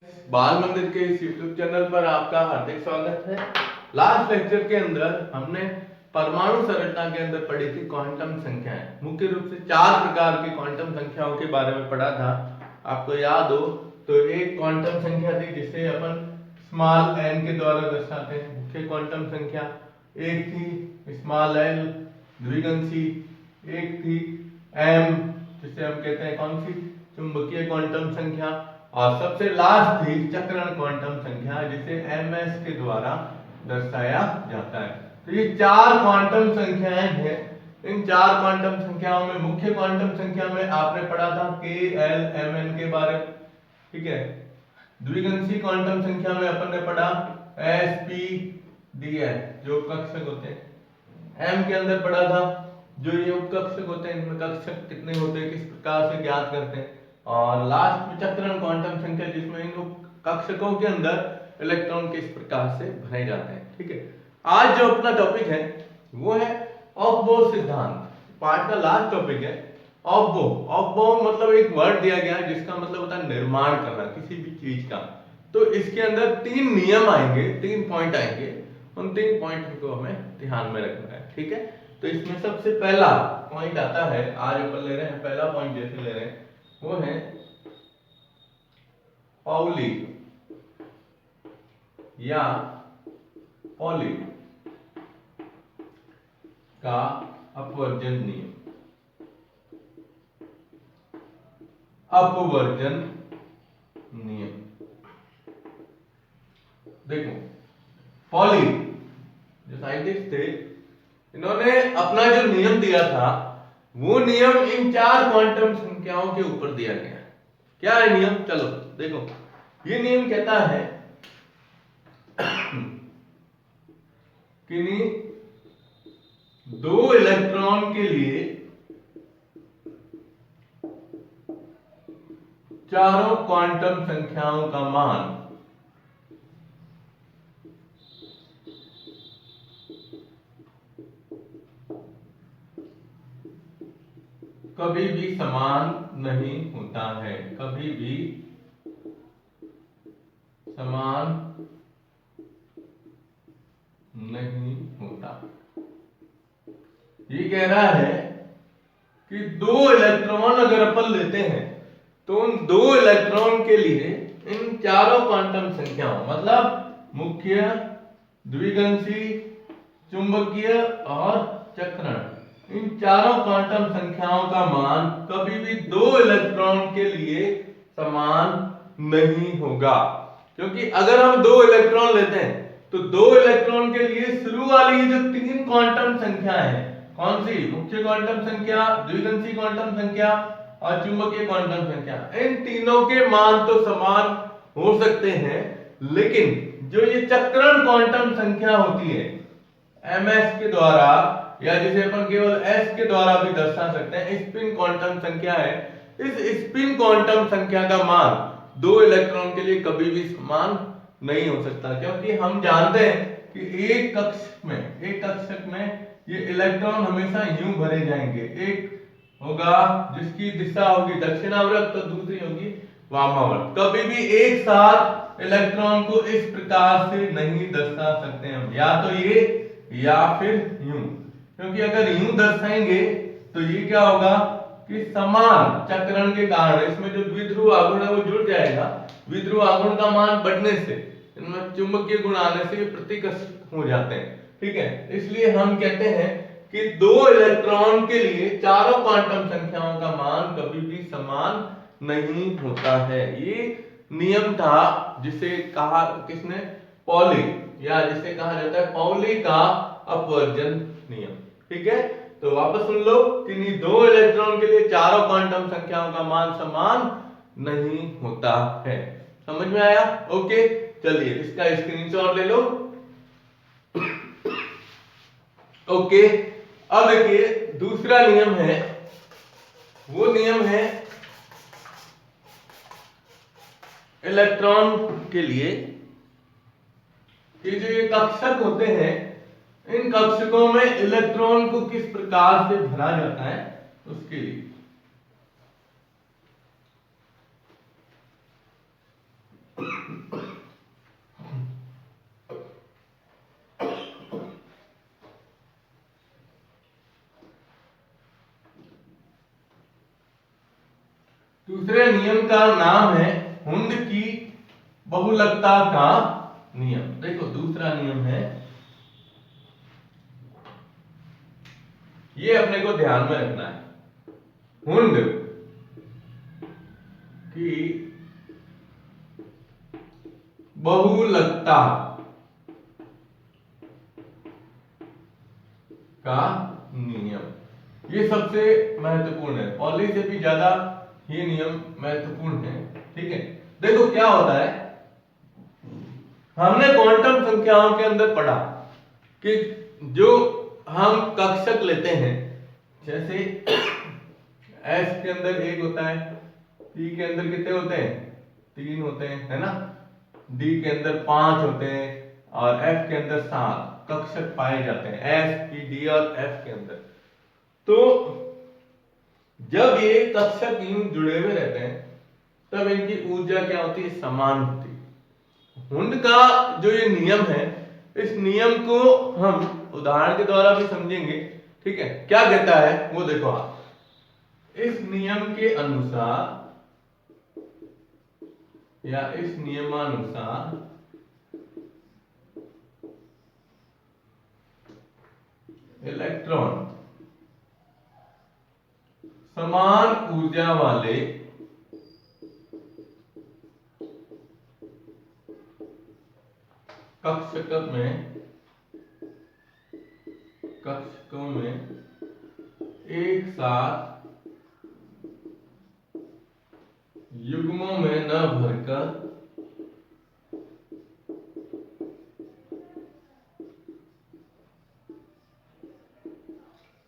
बाल मंदिर के इस यूट्यूब चैनल पर आपका हार्दिक स्वागत है। लास्ट लेक्चर के अंदर हमने परमाणु संरचना के अंदर पढ़ी थी क्वांटम संख्याएं। मुख्य रूप से 4 प्रकार की क्वांटम संख्याओं के बारे में पढ़ा था। आपको याद हो तो एक क्वांटम संख्या थी जिसे अपन स्मॉल n के द्वारा दर्शाते हैं, मुख्य क्वांटम संख्या। एक थी स्मॉल l द्विगंशी, एक थी m जिसे हम कहते हैं कौन सी, चुंबकीय क्वांटम संख्या, और सबसे लास्ट थी चक्रण क्वांटम संख्या जिसे ms के द्वारा दर्शाया जाता है। तो ये 4 क्वांटम संख्याएं हैं। इन 4 क्वांटम संख्याओं में मुख्य क्वांटम संख्या में आपने पढ़ा था k l m n के बारे में, ठीक है। द्विगंशी क्वांटम संख्या में अपन ने पढ़ा s p d n जो कक्षक होते हैं। m के अंदर पढ़ा था जो ये उपकक्षक होते हैं, इनमें कक्षक कितने होते हैं, किस प्रकार से ज्ञात करते हैं। और लास्ट में चक्रण क्वांटम संख्या जिसमें इन कक्षकों के अंदर इलेक्ट्रॉन किस प्रकार से भरे जाते हैं, ठीक है। आज जो अपना टॉपिक है वो है ऑफ-बोर सिद्धांत। पार्ट का लास्ट टॉपिक है ऑफ-बोर। ऑफ-बोर मतलब एक वर्ड दिया गया है जिसका मतलब होता है निर्माण करना किसी भी चीज का। तो इसके अंदर 3 नियम आएंगे, 3 पॉइंट आएंगे। उन 3 पॉइंट को हमें ध्यान में रखना है, ठीक है। तो इसमें सबसे पहला पॉइंट आता है, आज अपन ले रहे हैं पहला पॉइंट जैसे ले रहे हैं, वो है पाउली या पॉली का अपवर्जन नियम। अपवर्जन नियम देखो, पॉली जो साइंटिस्ट थे इन्होंने अपना जो नियम दिया था वो नियम इन 4 क्वांटम संख्याओं के ऊपर दिया गया है। क्या है नियम, चलो देखो। ये नियम कहता है कि 2 इलेक्ट्रॉन के लिए चारों क्वांटम संख्याओं का मान कभी भी समान नहीं होता है, कभी भी समान नहीं होता। ये कह रहा है कि 2 इलेक्ट्रॉन अगर अपन लेते हैं तो उन 2 इलेक्ट्रॉन के लिए इन चारों क्वांटम संख्याओं मतलब मुख्य, द्विगंशी, चुंबकीय और चक्रण, इन चारों क्वांटम संख्याओं का मान कभी भी 2 इलेक्ट्रॉन के लिए समान नहीं होगा। क्योंकि अगर हम 2 इलेक्ट्रॉन लेते हैं तो 2 इलेक्ट्रॉन के लिए शुरू वाली जो 3 क्वांटम संख्या है, कौन सी, मुख्य क्वांटम संख्या, द्विगंशी क्वांटम संख्या और चुंबकीय क्वांटम संख्या, इन तीनों के मान तो समान हो सकते हैं, लेकिन जो ये चक्रण क्वांटम संख्या होती है ms के द्वारा, या जिसे अपन केवल s के द्वारा भी दर्शा सकते हैं, स्पिन क्वांटम संख्या है। इस स्पिन क्वांटम संख्या का मान 2 इलेक्ट्रॉन के लिए कभी भी समान नहीं हो सकता, क्योंकि हम जानते हैं कि एक कक्षक में ये इलेक्ट्रॉन हमेशा यूं भरे जाएंगे। एक होगा जिसकी दिशा होगी दक्षिणावर्त तो दूसरी होगी वामावर्त। कभी भी एक साथ इलेक्ट्रॉन को इस प्रकार से नहीं दर्शा सकते हम, या तो ये या फिर यूं। क्योंकि अगर यूं दर्शाएंगे तो ये क्या होगा कि समान चक्रण के कारण इसमें जो द्विध्रुव आघूर्ण है वो जुड़ जाएगा। द्विध्रुव आघूर्ण का मान बढ़ने से, इनमें चुंबकीय गुण आने से प्रतिकर्षित हो जाते हैं, ठीक है। इसलिए हम कहते हैं कि 2 इलेक्ट्रॉन के लिए चारों क्वांटम संख्याओं का मान कभी भी समान नहीं होता है। ये नियम था जिसे कहा किसने, पॉली, या जिसे कहा जाता है पाउली का अपवर्जन नियम, ठीक है। तो वापस सुन लो कि 2 इलेक्ट्रॉन के लिए चारों क्वांटम संख्याओं का मान समान नहीं होता है। समझ में आया? ओके, चलिए इसका स्क्रीनशॉट ले लो। ओके, अब देखिए दूसरा नियम है, वो नियम है इलेक्ट्रॉन के लिए कि जो ये कक्षक होते हैं इन कक्षकों में इलेक्ट्रॉन को किस प्रकार से भरा जाता है उसके लिए। दूसरे नियम का नाम है हुंड की बहुलकता का नियम। देखो दूसरा नियम है, ये अपने को ध्यान में रखना है, हुंड की बहुलकता का नियम। ये सबसे महत्वपूर्ण है, पॉली से भी ज्यादा ये नियम महत्वपूर्ण है। ठीक है, देखो क्या होता है, हमने क्वांटम संख्याओं के अंदर पढ़ा कि जो हम कक्षक लेते हैं, जैसे S के अंदर 1 होता है, P के अंदर कितने होते हैं, 3 होते हैं, है ना, D के अंदर 5 होते हैं और F के अंदर 7 कक्षक पाए जाते हैं, S, P, D और F के अंदर। तो जब ये कक्षक यूं जुड़े हुए रहते हैं तब इनकी ऊर्जा क्या होती है, समान होती है। हुंड का जो ये नियम है, इस नियम को हम उदाहरण के द्वारा भी समझेंगे। ठीक है, क्या कहता है वो देखो आप, इस नियम के अनुसार या इस नियमानुसार इलेक्ट्रॉन समान ऊर्जा वाले कक्षकों में एक साथ युग्मों में न भरकर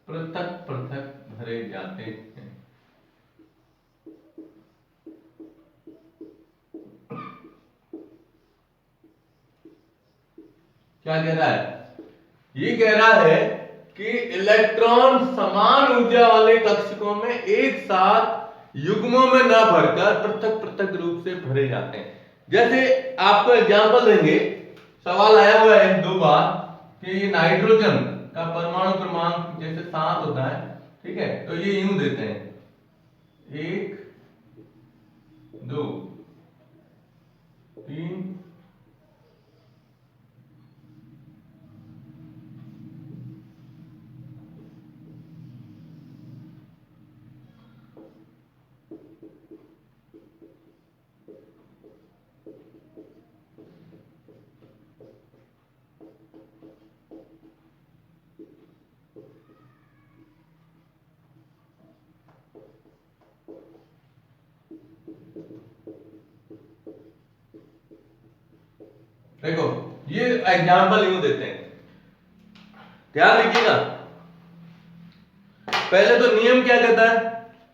पृथक पृथक भरे जाते हैं। क्या कह रहा है, ये कह रहा है कि इलेक्ट्रॉन समान ऊर्जा वाले कक्षकों में एक साथ युग्मों में न भरकर पृथक पृथक रूप से भरे जाते हैं। जैसे आपको एग्जांपल देंगे, सवाल आया हुआ है 2 बार कि ये नाइट्रोजन का परमाणु क्रमांक जैसे 7 होता है, ठीक है, तो ये यूं देते हैं 1 2 3 देखो ये एग्जाम्पल यूं देते हैं, ध्यान लिखिएगा। पहले तो नियम क्या कहता है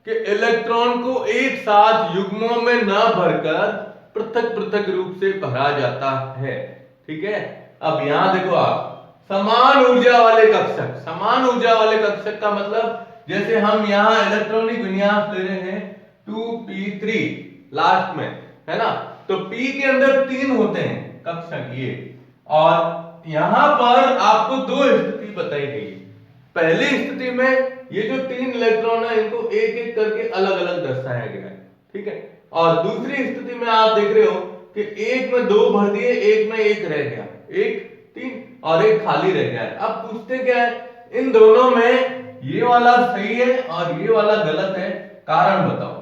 कि इलेक्ट्रॉन को एक साथ युग्मों में न भरकर पृथक पृथक रूप से भरा जाता है। ठीक है, अब यहां देखो आप, समान ऊर्जा वाले कक्षक, समान ऊर्जा वाले कक्षक का मतलब जैसे हम यहां इलेक्ट्रॉनिक विन्यास ले रहे हैं 2p3 लास्ट में, है ना, तो p के अंदर 3 होते हैं कक्षक ये, और यहां पर आपको 2 स्थिति बताई गई। पहली स्थिति में ये जो 3 इलेक्ट्रॉन है इनको एक एक करके अलग अलग दर्शाया गया है। ठीक है, और दूसरी स्थिति में आप देख रहे हो कि एक में 2 भर दिए, एक में 1 रह गया, 1 3 और 1 खाली रह गया है। अब पूछते क्या है, इन दोनों में ये वाला सही है और ये वाला गलत है, कारण बताओ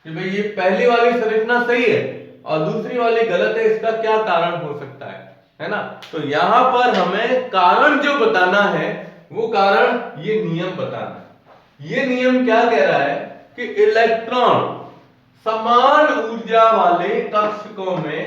कि भाई ये पहली वाली संरचना सही है और दूसरी वाली गलत है, इसका क्या कारण हो सकता है ना। तो यहां पर हमें कारण जो बताना है वो कारण ये नियम बताना है। ये नियम क्या कह रहा है कि इलेक्ट्रॉन समान ऊर्जा वाले कक्षकों में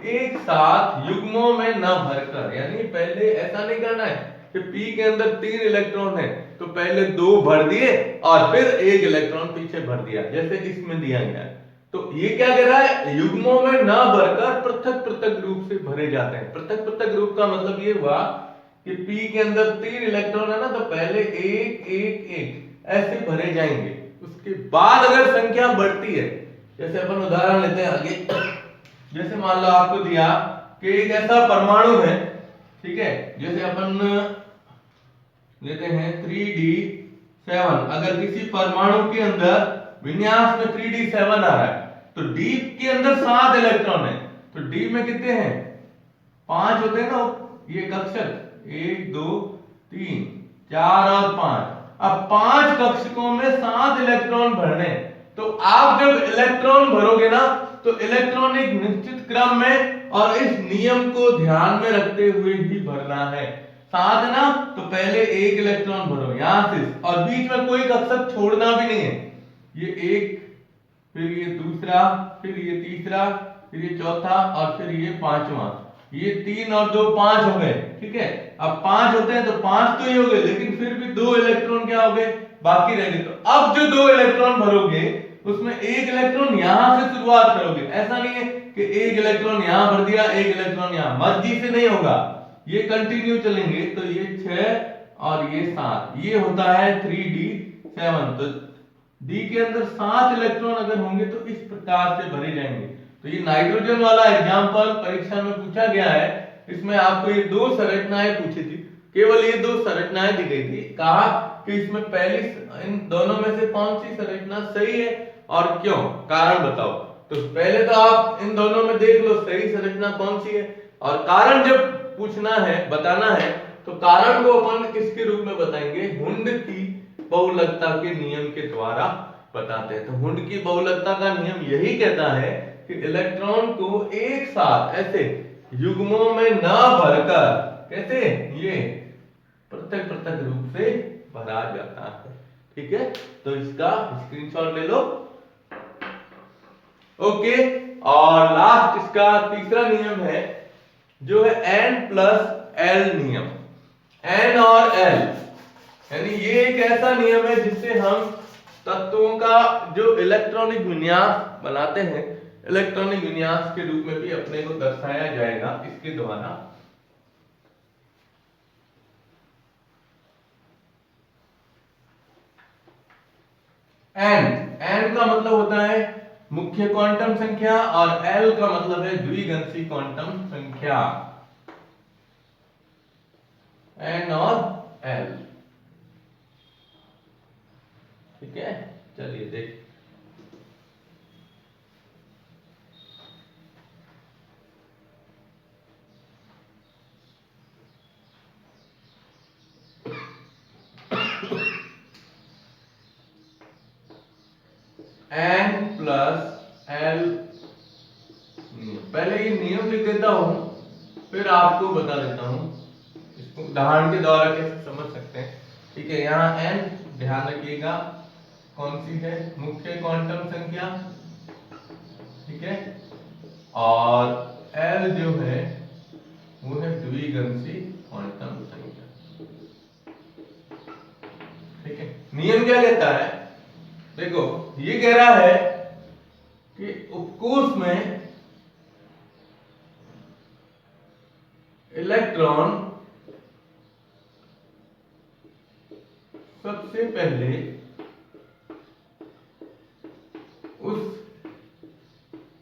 एक साथ युग्मों में न भरकर, यानी पहले ऐसा नहीं करना है कि P के अंदर 3 इलेक्ट्रॉन है तो पहले 2 भर दिए और फिर 1 इलेक्ट्रॉन पीछे भर दिया जैसे इसमें दिया गया है। तो ये क्या कह रहा है, युग्मों में न भरकर पृथक पृथक रूप से भरे जाते हैं। पृथक पृथक रूप का मतलब ये हुआ कि P के अंदर 3 इलेक्ट्रॉन है ना, तो पहले 1 1 1 ऐसे भरे जाएंगे, उसके बाद अगर संख्या बढ़ती है, जैसे अपन उदाहरण लेते हैं आगे, जैसे मान लो आपको दिया कि एक ऐसा परमाणु है, ठीक है, जैसे अपन लेते हैं 3d7, अगर किसी परमाणु के अंदर विन्यास में 3d7 आ रहा है, तो d के अंदर 7 इलेक्ट्रॉन है, तो d में कितने हैं 5 होते हैं ना, ये कक्षक 1 2 3 4 और 5। अब 5 कक्षकों में 7 इलेक्ट्रॉन भरने, तो आप जब इलेक्ट्रॉन भरोगे ना तो इलेक्ट्रॉन एक निश्चित क्रम में और इस नियम को ध्यान में रखते हुए ही भरना है। 7 है ना, तो पहले एक इलेक्ट्रॉन भरो यहां से, और बीच में कोई कक्षक छोड़ना भी नहीं है। ये एक, फिर ये दूसरा, फिर ये तीसरा, फिर ये चौथा और फिर ये पांचवा। ये 3 और 2 5 हो गए, ठीक है। अब 5 होते हैं तो 5 तो ही हो गए, लेकिन फिर भी 2 इलेक्ट्रॉन क्या हो गए बाकी रह गए। तो अब जो 2 इलेक्ट्रॉन भरोगे उसमें एक इलेक्ट्रॉन यहां से शुरुआत करोगे। ऐसा नहीं है कि एक इलेक्ट्रॉन यहां भर दिया, एक इलेक्ट्रॉन यहां, मर्जी से नहीं होगा, ये कंटिन्यू चलेंगे। तो ये 6 और ये 7, ये होता है 3d7। तो डी के अंदर 7 इलेक्ट्रॉन अगर होंगे तो इस प्रकार से भरे जाएंगे। तो ये नाइट्रोजन वाला एग्जांपल परीक्षा में पूछा गया है। इसमें आपको ये 2 संरचनाएं पूछी थी, केवल ये 2 संरचनाएं दी गई थी। कहा कि इसमें पहली, इन दोनों में से कौन सी संरचना सही है और क्यों, कारण बताओ। तो पहले तो आप इन दोनों में देख लो सही संरचना कौन सी है, और कारण जब पूछना है, बताना है, तो कारण को अपन किसके रूप में बताएंगे, हुंड की बहुलकता के नियम के द्वारा बताते हैं। तो हुंड की बहुलकता का नियम यही कहता है कि इलेक्ट्रॉन को एक साथ ऐसे युग्मों में न भरकर, कैसे, ये पृथक पृथक रूप से भरा जाता है। ठीक है, तो इसका स्क्रीनशॉट ले लो। ओके, और लास्ट इसका तीसरा नियम है जो है n+l नियम। n और l, यानी ये एक ऐसा नियम है जिससे हम तत्वों का जो इलेक्ट्रॉनिक विन्यास बनाते हैं, इलेक्ट्रॉनिक विन्यास के रूप में भी अपने को दर्शाया जाएगा इसके द्वारा। n का मतलब होता है मुख्य क्वांटम संख्या और l का मतलब है द्विगंशी क्वांटम संख्या। n और l, ठीक है। चलिए देख, n+l, पहले ये नियम लिख देता हूं फिर आपको बता देता हूं इसको उदाहरण के द्वारा कैसे समझ सकते हैं। ठीक है, यहाँ n ध्यान रखिएगा कौन सी है, मुख्य क्वांटम संख्या, ठीक है, और l जो है वो है द्विगंशी क्वांटम संख्या। ठीक है, नियम क्या कहता है, देखो ये कह रहा है कि उपकोष में इलेक्ट्रॉन सबसे पहले उस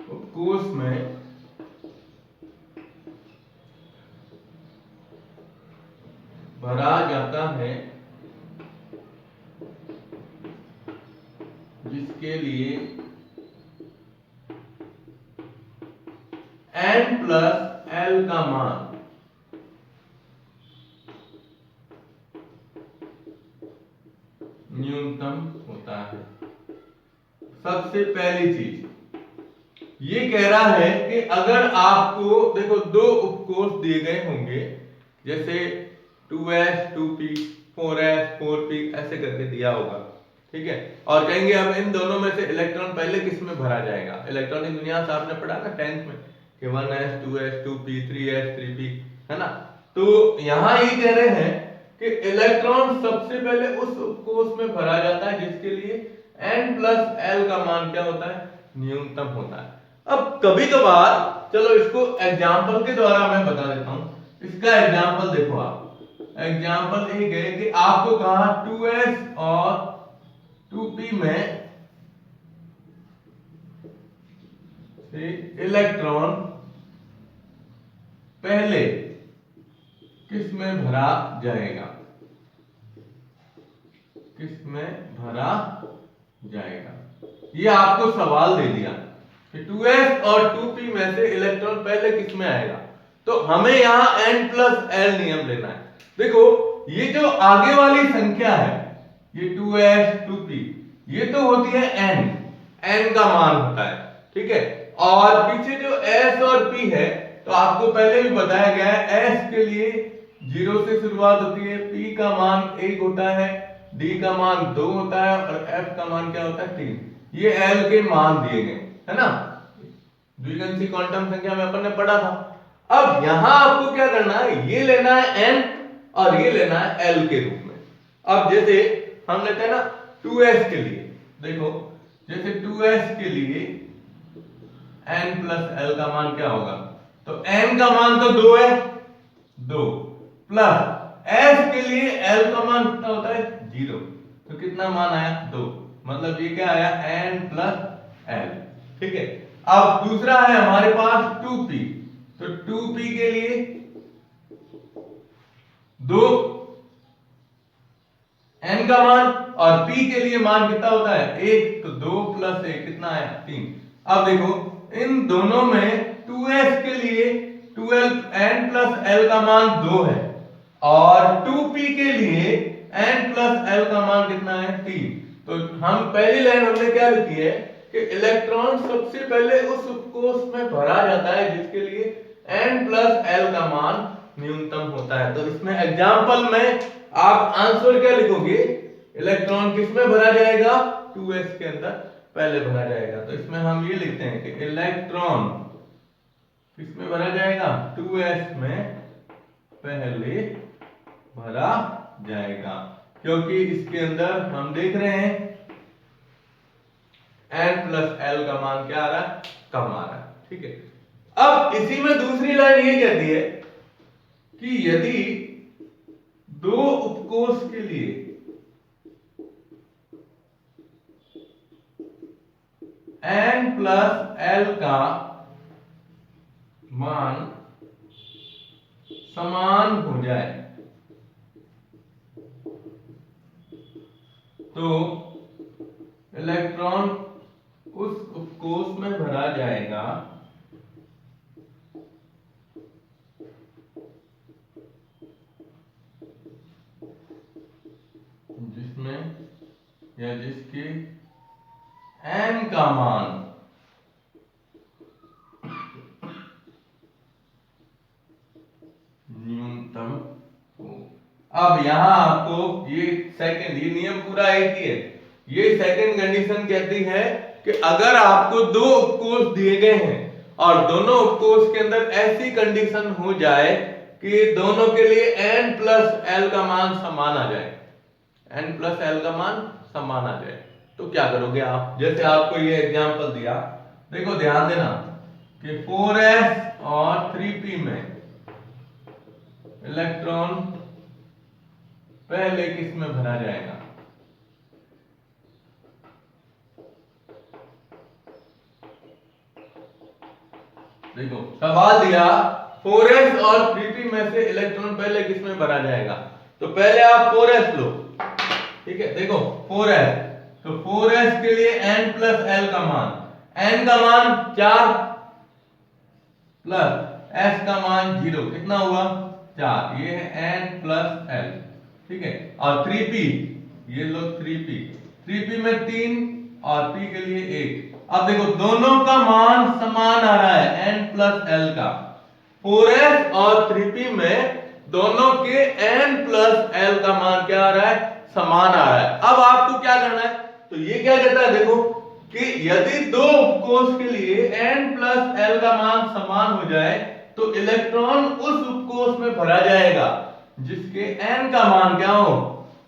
उपकोष में भरा जाता है जिसके लिए n+l का मान न्यूनतम होता है। सबसे पहली चीज ये कह रहा है कि अगर आपको देखो 2 उपकोष दिए गए होंगे, जैसे 2s 2p 4s 4p ऐसे करके दिया होगा, ठीक है, और कहेंगे अब इन दोनों में से इलेक्ट्रॉन पहले किस में भरा जाएगा। इलेक्ट्रॉनिक विन्यास आपने पढ़ा ना 10th में कि 1s 2s 2p 3s 3p, है ना। तो यहां ये कह रहे हैं कि इलेक्ट्रॉन सबसे पहले उस उपकोष में भरा जाता है जिसके लिए n+l का मान क्या होता है, न्यूनतम होता है। अब कभी कभार, चलो इसको एग्जाम्पल के द्वारा मैं बता देता हूं। इसका एग्जाम्पल देखो आप, एग्जाम्पल एक है कि आपको कहा 2s और 2p में से इलेक्ट्रॉन पहले किस में भरा जाएगा, किस में भरा जाएगा। ये आपको सवाल दे दिया कि 2s और 2p में से इलेक्ट्रॉन पहले किस में आएगा, तो हमें यहाँ n+l नियम लेना है। देखो ये जो आगे वाली संख्या है, ये 2s 2p, ये तो होती है n का मान होता है, ठीक है। और पीछे जो s और p है, तो आपको पहले भी बताया गया है, s के लिए 0 से शुरुआत होती है, p का मान 1 होता है, d का मान 2 होता है और f का मान क्या होता है 3। ये l के मान दिए गए, है ना, द्विगंशी क्वांटम संख्या में अपन ने पढ़ा था। अब यहां आपको क्या करना है, ये लेना है n और ये लेना है l के रूप में। अब जैसे हम लेते हैं ना 2s के लिए, देखो जैसे 2s के लिए n+l का मान क्या होगा, तो n का मान तो 2 है, 2 प्लस s के लिए l का मान कितना होता है 0, तो कितना मान आया 2, मतलब ये क्या आया n+l, ठीक है। अब दूसरा है हमारे पास 2p, तो 2p के लिए 2 n का मान और p के लिए मान कितना होता है 1, तो 2 + 1 कितना आया 3। अब देखो इन दोनों में 2s के लिए 12n+l का मान 2 है और 2p के लिए n+l का मान कितना है 3। तो हम पहली लाइन हमने क्या लिखी है कि इलेक्ट्रॉन सबसे पहले उस उपकोष में भरा जाता है जिसके लिए n+l का मान न्यूनतम होता है। तो इसमें एग्जांपल में आप आंसर क्या लिखोगे, इलेक्ट्रॉन किस में भरा जाएगा 2s के अंदर पहले भरा जाएगा। तो इसमें हम ये लिखते हैं कि इलेक्ट्रॉन किस में भरा जाएगा 2s में पहले भरा जाएगा, क्योंकि इसके अंदर हम देख रहे हैं n+l का मान क्या आ रहा है, कम आ रहा है, ठीक है। अब इसी में दूसरी लाइन ये कहती है कि यदि दो उपकोष के लिए n+l का मान समान हो जाए तो इलेक्ट्रॉन उस उपकोष में भरा जाएगा जिसमें या जिसके n का मान न्यूनतम हो। अब यहां आपको ये सेकंड, ये नियम पूरा एक ही है, ये सेकंड कंडीशन कहती है कि अगर आपको दो उपकोष दिए गए हैं और दोनों उपकोष के अंदर ऐसी कंडीशन हो जाए कि दोनों के लिए n+l का मान समान आ जाए, n+l का मान समान आ जाए, तो क्या करोगे आप। जैसे आपको ये एग्जांपल दिया, देखो ध्यान देना कि 4s और 3p में इलेक्ट्रॉन पहले किस में भरा जाएगा, देखो सवाल दिया 4s और 3p में से इलेक्ट्रॉन पहले किस में भरा जाएगा, तो पहले आप 4s लो, ठीक है। देखो 4s, तो 4s के लिए n+l का मान, n का मान 4 प्लस s का मान 0, कितना हुआ 4, ये है n+l, ठीक है। और 3p, ये लो 3p में 3 और p के लिए 1। अब देखो दोनों का मान समान आ रहा है n+l का, 4s और 3p में दोनों के n+l का मान क्या आ रहा है, समान आ रहा है। अब आपको क्या करना है, तो ये क्या कहता है देखो कि यदि दो उपकोष के लिए n+l का मान समान हो जाए तो इलेक्ट्रॉन उस उपकोष में भरा जाएगा जिसके n का मान क्या हो,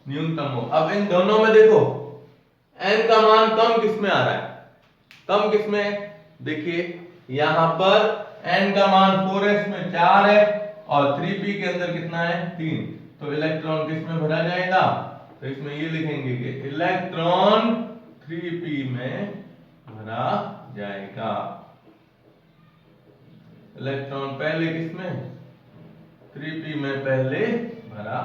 न्यूनतम हो। अब इन दोनों में देखो n का मान कम किस में आ रहा है, कम किस में, देखिए यहां पर n का मान 4s में 4 है और 3p के अंदर कितना है 3, तो इलेक्ट्रॉन किस में भरा जाएगा, तो इसमें ये लिखेंगे कि इलेक्ट्रॉन 3p में भरा जाएगा। इलेक्ट्रॉन पहले किसमें 3p में पहले भरा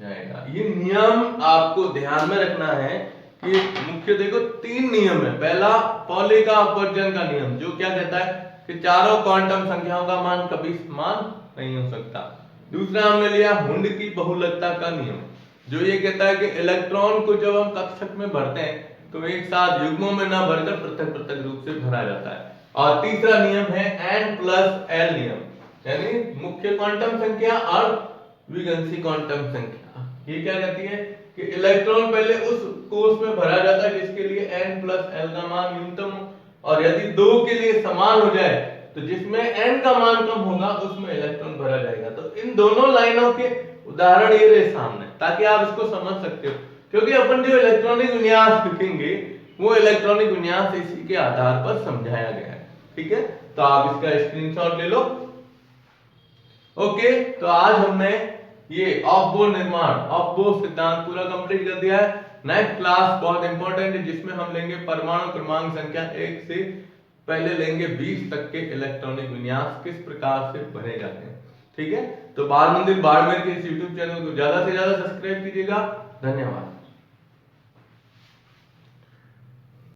जाएगा। ये नियम आपको ध्यान में रखना है कि मुख्य देखो 3 नियम है। पहला पॉली का अपवर्जन का नियम, जो क्या कहता है कि चारों क्वांटम संख्याओं का मान कभी समान नहीं हो सकता। दूसरा हमने लिया हुंड की बहुलकता का नियम, जो ये कहता है कि इलेक्ट्रॉन को जब हम कक्षक में भरते हैं तो एक साथ युग्मों में ना भरकर पृथक पृथक रूप से भरा जाता है। और तीसरा नियम है n+l नियम, यानी मुख्य क्वांटम संख्या और द्विगंशी क्वांटम संख्या। ये क्या कहती है कि इलेक्ट्रॉन पहले उस कोष में भरा जाता है जिसके लिए n+l का मान न्यूनतम हो, और यदि दो के लिए समान हो जाए तो जिसमें n का मान कम होगा उसमें इलेक्ट्रॉन भरा जाएगा। तो इन दोनों लाइनों के उदाहरण ये रहे सामने, ताकि आप इसको समझ सकते हो, क्योंकि अपन जो इलेक्ट्रॉनिक विन्यास लिखेंगे वो इलेक्ट्रॉनिक विन्यास इसी के आधार पर समझाया गया है। ठीक है, तो आप इसका स्क्रीनशॉट ले लो। ओके, तो आज हमने ये ऑफ बोर निर्माण, ऑफ बोर सिद्धांत पूरा कंप्लीट कर दिया है। नेक्स्ट क्लास बहुत इंपॉर्टेंट है, जिसमें हम लेंगे परमाणु क्रमांक संख्या 1 से पहले लेंगे 20 तक के इलेक्ट्रॉनिक विन्यास किस प्रकार से बने जाते हैं। ठीक है, तो बाल मंदिर बाड़मेर के इस यूट्यूब चैनल को ज्यादा से ज्यादा सब्सक्राइब कीजिएगा। धन्यवाद।